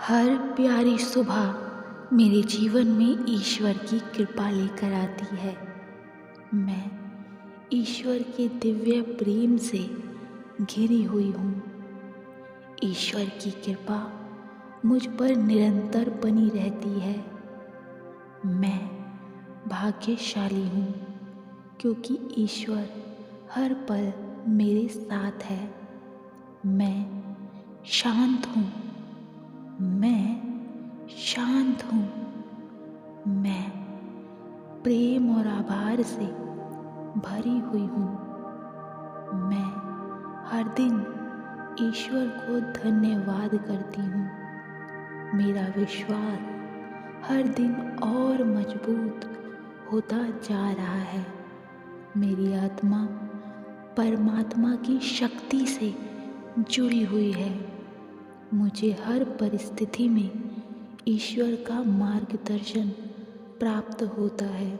हर प्यारी सुबह मेरे जीवन में ईश्वर की कृपा लेकर आती है। मैं ईश्वर के दिव्य प्रेम से घिरी हुई हूँ। ईश्वर की कृपा मुझ पर निरंतर बनी रहती है। मैं भाग्यशाली हूँ क्योंकि ईश्वर हर पल मेरे साथ है। मैं शांत हूँ। मैं शांत हूँ। मैं प्रेम और आभार से भरी हुई हूँ। मैं हर दिन ईश्वर को धन्यवाद करती हूँ। मेरा विश्वास हर दिन और मजबूत होता जा रहा है। मेरी आत्मा परमात्मा की शक्ति से जुड़ी हुई है। मुझे हर परिस्थिति में ईश्वर का मार्गदर्शन प्राप्त होता है।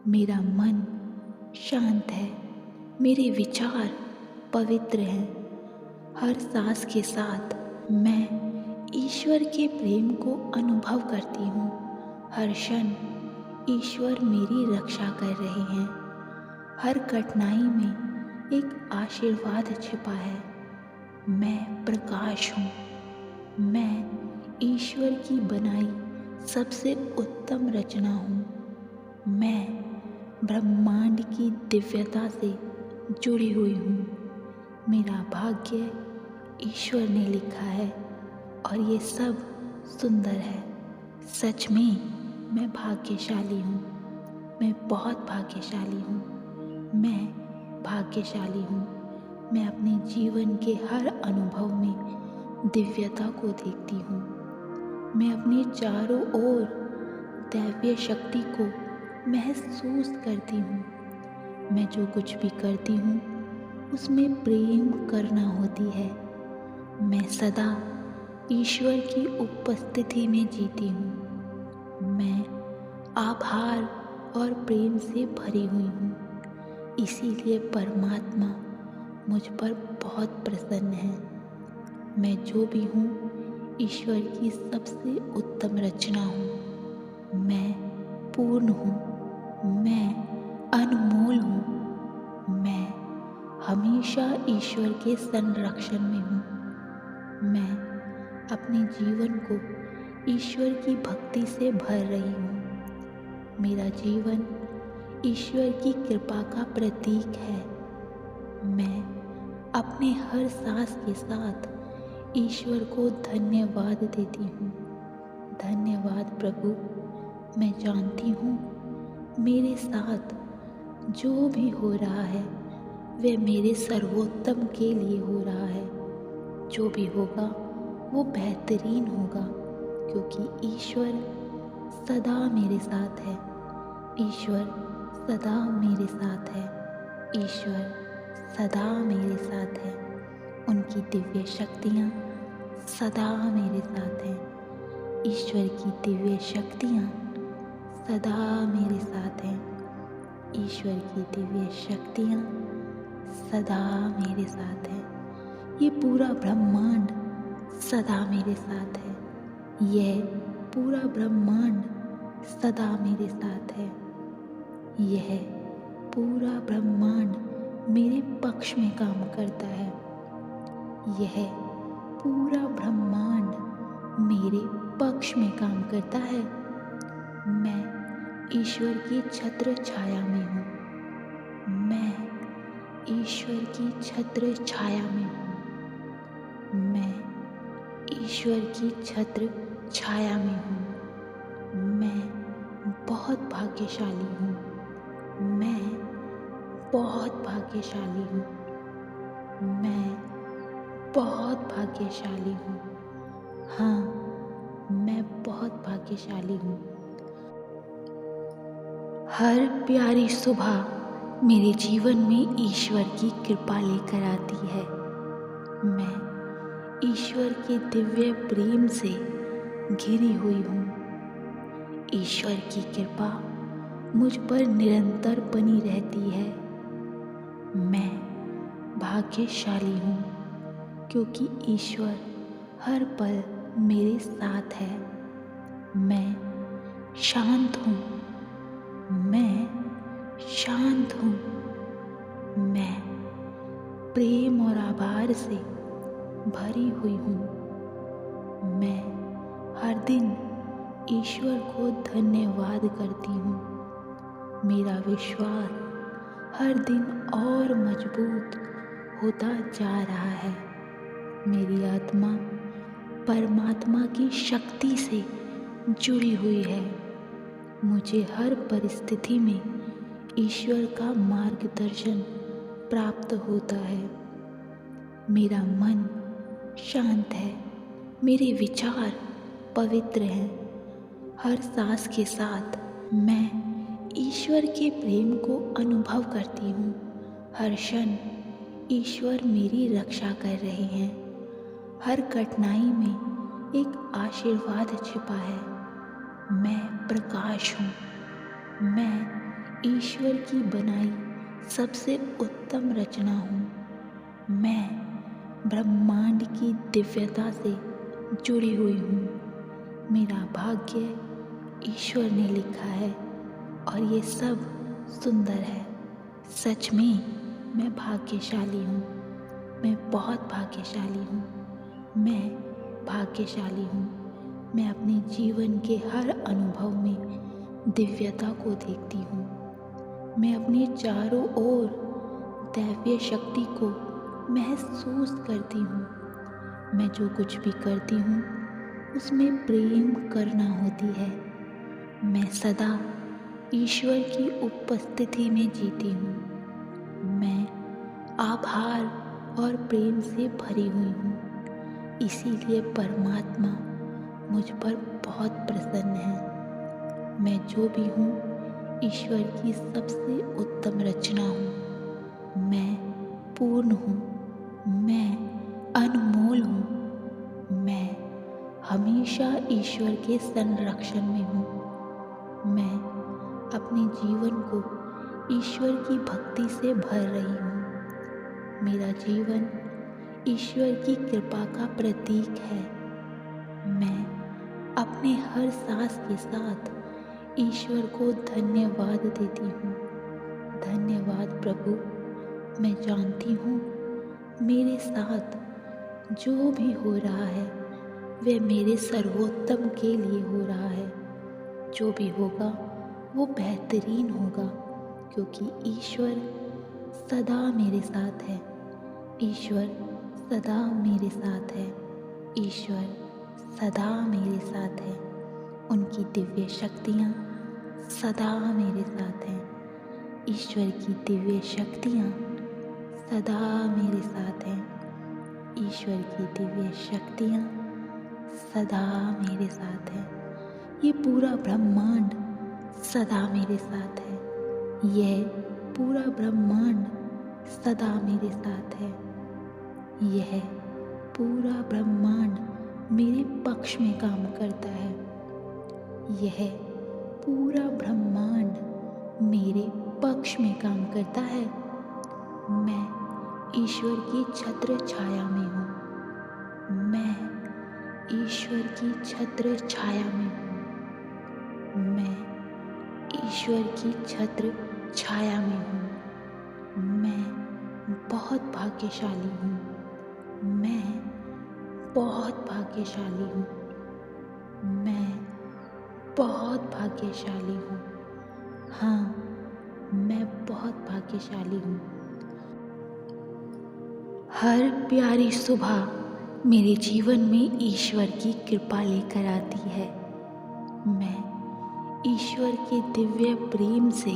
मेरा मन शांत है। मेरे विचार पवित्र हैं। हर सांस के साथ मैं ईश्वर के प्रेम को अनुभव करती हूँ। हर क्षण ईश्वर मेरी रक्षा कर रहे हैं। हर कठिनाई में एक आशीर्वाद छिपा है। मैं प्रकाश हूँ। मैं ईश्वर की बनाई सबसे उत्तम रचना हूँ। मैं ब्रह्मांड की दिव्यता से जुड़ी हुई हूँ। मेरा भाग्य ईश्वर ने लिखा है और ये सब सुंदर है। सच में मैं भाग्यशाली हूँ। मैं बहुत भाग्यशाली हूँ। मैं भाग्यशाली हूँ। मैं अपने जीवन के हर अनुभव में दिव्यता को देखती हूँ। मैं अपने चारों ओर दैवीय शक्ति को महसूस करती हूँ। मैं जो कुछ भी करती हूँ उसमें प्रेम करना होती है। मैं सदा ईश्वर की उपस्थिति में जीती हूँ। मैं आभार और प्रेम से भरी हुई हूँ। इसीलिए परमात्मा मुझ पर बहुत प्रसन्न है। मैं जो भी हूँ ईश्वर की सबसे उत्तम रचना हूँ। मैं पूर्ण हूँ। मैं अनमोल हूँ। मैं हमेशा ईश्वर के संरक्षण में हूँ। मैं अपने जीवन को ईश्वर की भक्ति से भर रही हूँ। मेरा जीवन ईश्वर की कृपा का प्रतीक है। मैं अपने हर सांस के साथ ईश्वर को धन्यवाद देती हूँ। धन्यवाद प्रभु। मैं जानती हूँ मेरे साथ जो भी हो रहा है वह मेरे सर्वोत्तम के लिए हो रहा है। जो भी होगा वो बेहतरीन होगा क्योंकि ईश्वर सदा मेरे साथ है। ईश्वर सदा मेरे साथ है। ईश्वर सदा मेरे साथ है। उनकी दिव्य शक्तियाँ सदा मेरे साथ हैं। ईश्वर की दिव्य शक्तियाँ सदा मेरे साथ हैं। ईश्वर की दिव्य शक्तियाँ सदा मेरे साथ हैं। ये पूरा ब्रह्मांड सदा मेरे साथ है। यह पूरा ब्रह्मांड सदा मेरे साथ है। यह पूरा ब्रह्मांड मेरे पक्ष में काम करता है। यह पूरा ब्रह्मांड मेरे पक्ष में काम करता है। मैं ईश्वर की छत्र छाया में हूँ। मैं ईश्वर की छत्र छाया में हूँ। मैं ईश्वर की छत्र छाया में हूँ। मैं बहुत भाग्यशाली हूँ। मैं बहुत भाग्यशाली हूँ। मैं बहुत भाग्यशाली हूँ। हाँ, मैं बहुत भाग्यशाली हूँ। हर प्यारी सुबह मेरे जीवन में ईश्वर की कृपा लेकर आती है। मैं ईश्वर के दिव्य प्रेम से घिरी हुई हूँ। ईश्वर की कृपा मुझ पर निरंतर बनी रहती है। मैं भाग्यशाली हूँ क्योंकि ईश्वर हर पल मेरे साथ है। मैं शांत हूँ, मैं शांत हूँ। मैं प्रेम और आभार से भरी हुई हूँ। मैं हर दिन ईश्वर को धन्यवाद करती हूँ। मेरा विश्वास हर दिन और मजबूत होता जा रहा है। मेरी आत्मा परमात्मा की शक्ति से जुड़ी हुई है। मुझे हर परिस्थिति में ईश्वर का मार्गदर्शन प्राप्त होता है। मेरा मन शांत है, मेरे विचार पवित्र हैं। हर सांस के साथ मैं ईश्वर के प्रेम को अनुभव करती हूँ। हर क्षण ईश्वर मेरी रक्षा कर रहे हैं। हर कठिनाई में एक आशीर्वाद छिपा है। मैं प्रकाश हूँ। मैं ईश्वर की बनाई सबसे उत्तम रचना हूँ। मैं ब्रह्मांड की दिव्यता से जुड़ी हुई हूँ। मेरा भाग्य ईश्वर ने लिखा है और ये सब सुंदर है। सच में मैं भाग्यशाली हूँ। मैं बहुत भाग्यशाली हूँ। मैं भाग्यशाली हूँ। मैं अपने जीवन के हर अनुभव में दिव्यता को देखती हूँ। मैं अपने चारों ओर दैवीय शक्ति को महसूस करती हूँ। मैं जो कुछ भी करती हूँ उसमें प्रेम करना होती है। मैं सदा ईश्वर की उपस्थिति में जीती हूँ। मैं आभार और प्रेम से भरी हुई हूँ। इसीलिए परमात्मा मुझ पर बहुत प्रसन्न है। मैं जो भी हूँ ईश्वर की सबसे उत्तम रचना हूँ। मैं पूर्ण हूँ। मैं अनमोल हूँ। मैं हमेशा ईश्वर के संरक्षण में हूँ। मैं अपने जीवन को ईश्वर की भक्ति से भर रही हूँ। मेरा जीवन ईश्वर की कृपा का प्रतीक है। मैं अपने हर सांस के साथ ईश्वर को धन्यवाद देती हूँ। धन्यवाद प्रभु। मैं जानती हूँ मेरे साथ जो भी हो रहा है वह मेरे सर्वोत्तम के लिए हो रहा है। जो भी होगा वो बेहतरीन होगा, क्योंकि ईश्वर सदा मेरे साथ है। ईश्वर सदा मेरे साथ है। ईश्वर सदा मेरे साथ है। उनकी दिव्य शक्तियाँ सदा मेरे साथ हैं। ईश्वर की दिव्य शक्तियाँ सदा मेरे साथ हैं। ईश्वर की दिव्य शक्तियाँ सदा मेरे साथ हैं। ये पूरा ब्रह्मांड सदा मेरे साथ है। यह पूरा ब्रह्मांड सदा मेरे साथ है। यह पूरा ब्रह्मांड मेरे पक्ष में काम करता है। यह पूरा ब्रह्मांड मेरे पक्ष में काम करता है। मैं ईश्वर की छत्र छाया में हूँ। मैं ईश्वर की छत्र छाया में हूँ। मैं ईश्वर की छत्र छाया में हूँ। मैं बहुत भाग्यशाली हूँ। मैं बहुत भाग्यशाली हूँ। मैं बहुत भाग्यशाली हूँ। हाँ, मैं बहुत भाग्यशाली हूँ। हर प्यारी सुबह मेरे जीवन में ईश्वर की कृपा लेकर आती है। मैं ईश्वर के दिव्य प्रेम से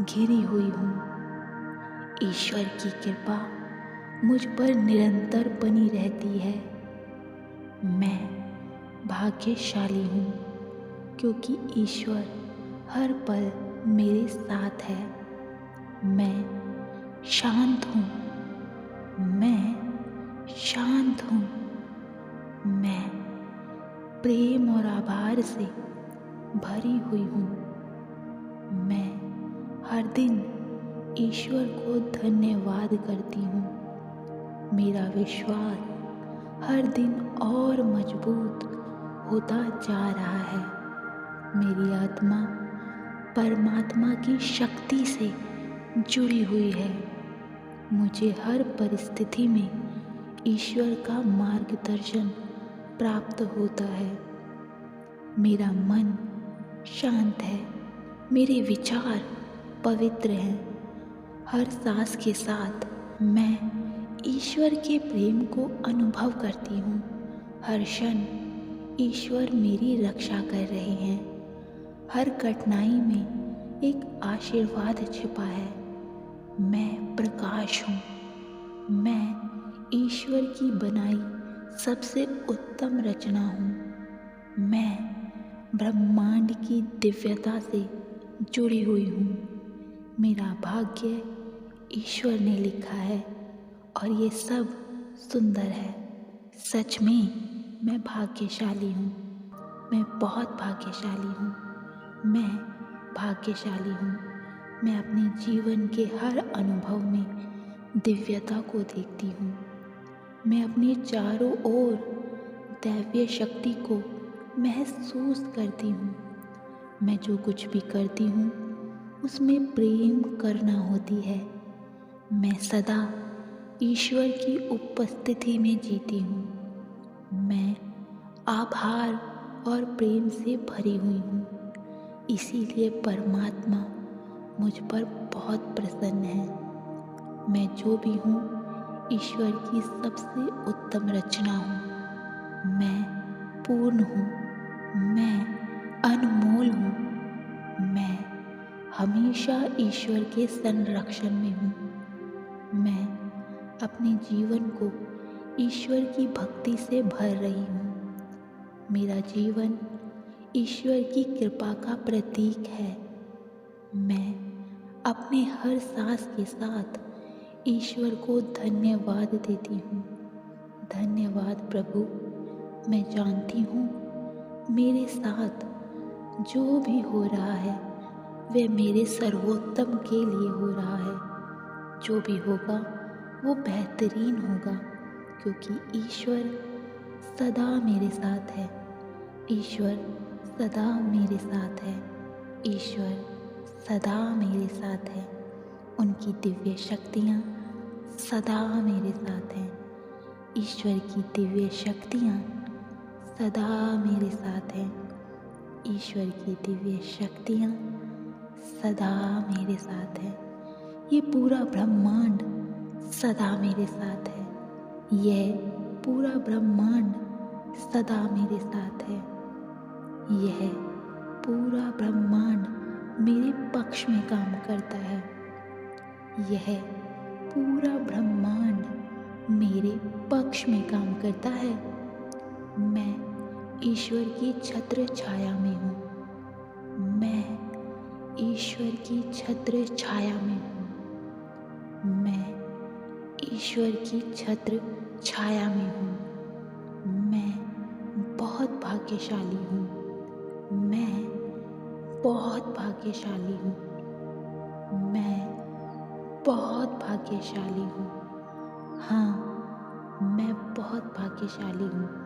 घिरी हुई हूँ। ईश्वर की कृपा मुझ पर निरंतर बनी रहती है। मैं भाग्यशाली हूँ, क्योंकि ईश्वर हर पल मेरे साथ है। मैं शांत हूँ। मैं शांत हूँ। मैं प्रेम और आभार से भरी हुई हूँ। मैं हर दिन ईश्वर को धन्यवाद करती हूँ। मेरा विश्वास हर दिन और मजबूत होता जा रहा है। मेरी आत्मा परमात्मा की शक्ति से जुड़ी हुई है। मुझे हर परिस्थिति में ईश्वर का मार्गदर्शन प्राप्त होता है। मेरा मन शांत है, मेरे विचार पवित्र हैं। हर सांस के साथ मैं ईश्वर के प्रेम को अनुभव करती हूँ। हर क्षण ईश्वर मेरी रक्षा कर रहे हैं। हर कठिनाई में एक आशीर्वाद छिपा है। मैं प्रकाश हूँ। मैं ईश्वर की बनाई सबसे उत्तम रचना हूँ। मैं ब्रह्मांड की दिव्यता से जुड़ी हुई हूँ। मेरा भाग्य ईश्वर ने लिखा है और ये सब सुंदर है। सच में मैं भाग्यशाली हूँ। मैं बहुत भाग्यशाली हूँ। मैं भाग्यशाली हूँ। मैं अपने जीवन के हर अनुभव में दिव्यता को देखती हूँ। मैं अपने चारों ओर दैवीय शक्ति को महसूस करती हूँ। मैं जो कुछ भी करती हूँ उसमें प्रेम करना होती है। मैं सदा ईश्वर की उपस्थिति में जीती हूँ। मैं आभार और प्रेम से भरी हुई हूँ। इसीलिए परमात्मा मुझ पर बहुत प्रसन्न है। मैं जो भी हूँ ईश्वर की सबसे उत्तम रचना हूँ। मैं पूर्ण हूँ। मैं अनमोल हूँ। मैं हमेशा ईश्वर के संरक्षण में हूँ। मैं अपने जीवन को ईश्वर की भक्ति से भर रही हूँ। मेरा जीवन ईश्वर की कृपा का प्रतीक है। मैं अपने हर सांस के साथ ईश्वर को धन्यवाद देती हूँ। धन्यवाद प्रभु। मैं जानती हूँ मेरे साथ जो भी हो रहा है वह मेरे सर्वोत्तम के लिए हो रहा है। जो भी होगा वो बेहतरीन होगा, क्योंकि ईश्वर सदा मेरे साथ है। ईश्वर सदा मेरे साथ है। ईश्वर सदा मेरे साथ है। उनकी दिव्य शक्तियाँ सदा मेरे साथ हैं। ईश्वर की दिव्य शक्तियाँ सदा मेरे साथ हैं। ईश्वर की दिव्य शक्तियाँ सदा मेरे साथ हैं। ये पूरा ब्रह्मांड सदा मेरे साथ है। यह पूरा ब्रह्मांड सदा मेरे साथ है। यह पूरा ब्रह्मांड मेरे पक्ष में काम करता है। यह पूरा ब्रह्मांड मेरे पक्ष में काम करता है। मैं ईश्वर की छत्र छाया में हूँ। मैं ईश्वर की छत्र छाया में हूँ। मैं ईश्वर की छत्र छाया में हूँ। मैं बहुत भाग्यशाली हूँ। मैं बहुत भाग्यशाली हूँ। मैं बहुत भाग्यशाली हूँ। हाँ, मैं बहुत भाग्यशाली हूँ।